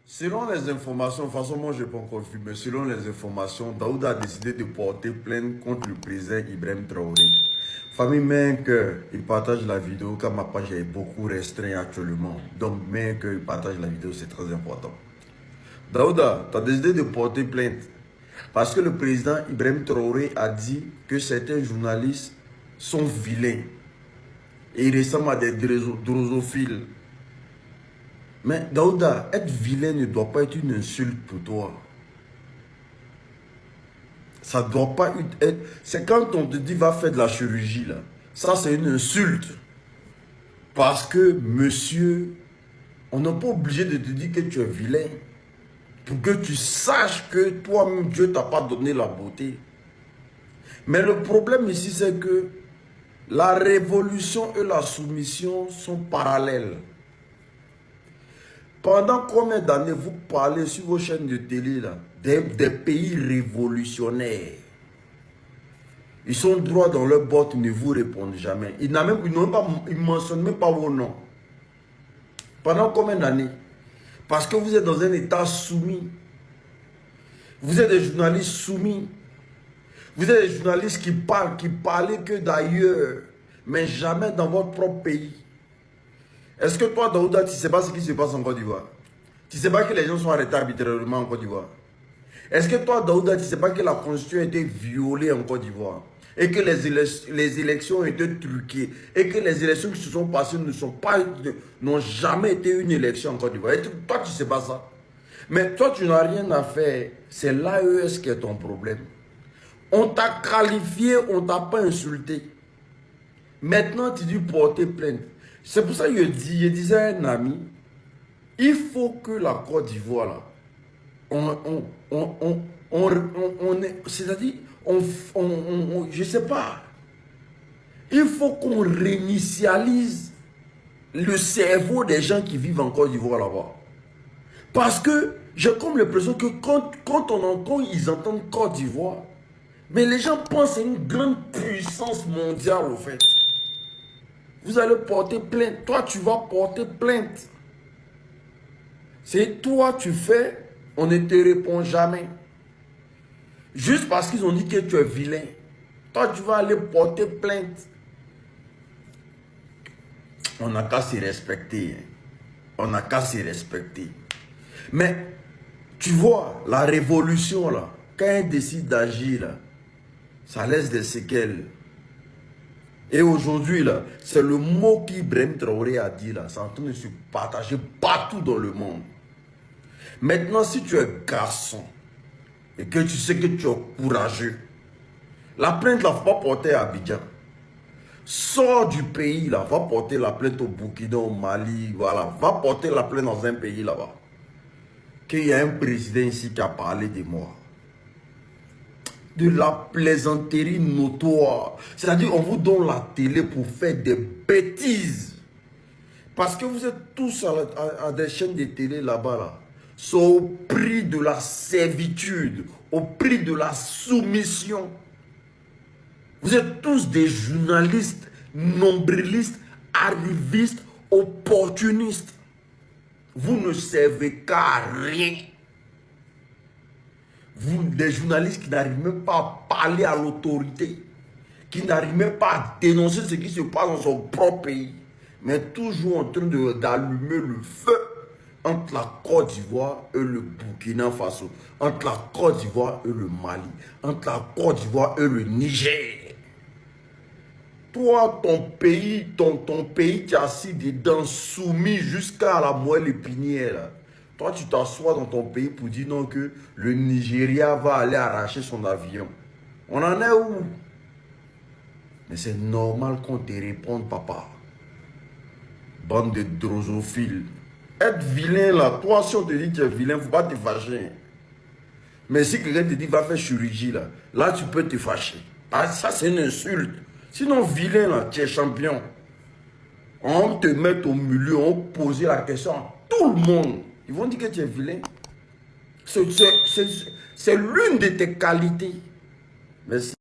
Selon les informations, de toute façon, moi je n'ai pas encore vu, mais selon les informations, Daoud a décidé de porter plainte contre le président Ibrahim Traoré. Famille, mais qu'il partage la vidéo, car ma page est beaucoup restreinte actuellement. Donc, mais qu'il partage la vidéo, c'est très important. Daouda, tu as décidé de porter plainte parce que le président Ibrahim Traoré a dit que certains journalistes sont vilains et ils ressemblent à des drosophiles. Mais Daouda, être vilain ne doit pas être une insulte pour toi. Ça ne doit pas être... C'est quand on te dit va faire de la chirurgie là. Ça c'est une insulte. Parce que monsieur, on n'est pas obligé de te dire que tu es vilain. Pour que tu saches que toi-même Dieu t'a pas donné la beauté. Mais le problème ici c'est que la révolution et la soumission sont parallèles. Pendant combien d'années vous parlez sur vos chaînes de télé là, des pays révolutionnaires? Ils sont droits dans leur botte, ils ne vous répondent jamais. Ils ne mentionnent même pas vos noms. Pendant combien d'années? Parce que vous êtes dans un état soumis. Vous êtes des journalistes soumis. Vous êtes des journalistes qui parlent que d'ailleurs, mais jamais dans votre propre pays. Est-ce que toi, Daouda, tu ne sais pas ce qui se passe en Côte d'Ivoire? Tu ne sais pas que les gens sont arrêtés arbitrairement en Côte d'Ivoire? Est-ce que toi, Daouda, tu ne sais pas que la constitution a été violée en Côte d'Ivoire? Et que les élections ont été truquées? Et que les élections qui se sont passées n'ont jamais été une élection en Côte d'Ivoire? Et toi, tu ne sais pas ça? Mais toi, tu n'as rien à faire. C'est l'AES qui est ton problème. On t'a qualifié, on ne t'a pas insulté. Maintenant, tu dis porter plainte. C'est pour ça que je disais à un ami, il faut que la Côte d'Ivoire, là, c'est-à-dire, je ne sais pas, il faut qu'on réinitialise le cerveau des gens qui vivent en Côte d'Ivoire là-bas. Parce que j'ai comme l'impression que quand ils entendent Côte d'Ivoire, mais les gens pensent à une grande puissance mondiale au fait. Vous allez porter plainte. Toi, tu vas porter plainte. C'est toi, tu fais, on ne te répond jamais. Juste parce qu'ils ont dit que tu es vilain. Toi, tu vas aller porter plainte. On n'a qu'à se respecter. On n'a qu'à se respecter. Mais, tu vois, la révolution, là, quand elle décide d'agir, là, ça laisse des séquelles. Et aujourd'hui, là, c'est le mot qu'Ibrahim Traoré a dit, là, c'est en train de se partager partout dans le monde. Maintenant, si tu es garçon et que tu sais que tu es courageux, la plainte, là, il ne faut pas porter à Abidjan. Sors du pays, là, va porter la plainte au Burkina, au Mali, voilà, va porter la plainte dans un pays là-bas. Qu'il y a un président ici qui a parlé de moi. De la plaisanterie notoire. C'est-à-dire, on vous donne la télé pour faire des bêtises. Parce que vous êtes tous à des chaînes de télé là-bas, là. C'est au prix de la servitude, au prix de la soumission. Vous êtes tous des journalistes, nombrilistes, arrivistes, opportunistes. Vous ne servez qu'à rien. Vous, des journalistes qui n'arrivent même pas à parler à l'autorité, qui n'arrivent même pas à dénoncer ce qui se passe dans son propre pays, mais toujours en train d'allumer le feu entre la Côte d'Ivoire et le Burkina Faso, entre la Côte d'Ivoire et le Mali, entre la Côte d'Ivoire et le Niger. Toi, ton pays, tu es assis dedans, soumis jusqu'à la moelle épinière. Toi, tu t'assois dans ton pays pour dire non que le Nigeria va aller arracher son avion. On en est où? Mais c'est normal qu'on te réponde, papa. Bande de drosophiles. Être vilain là, toi si on te dit que tu es vilain, il ne faut pas te fâcher. Mais si quelqu'un te dit va faire chirurgie là tu peux te fâcher. Ah, ça c'est une insulte. Sinon vilain là, tu es champion. On te met au milieu, on pose la question à tout le monde. Ils vont dire que tu es vilain. C'est l'une de tes qualités. Merci.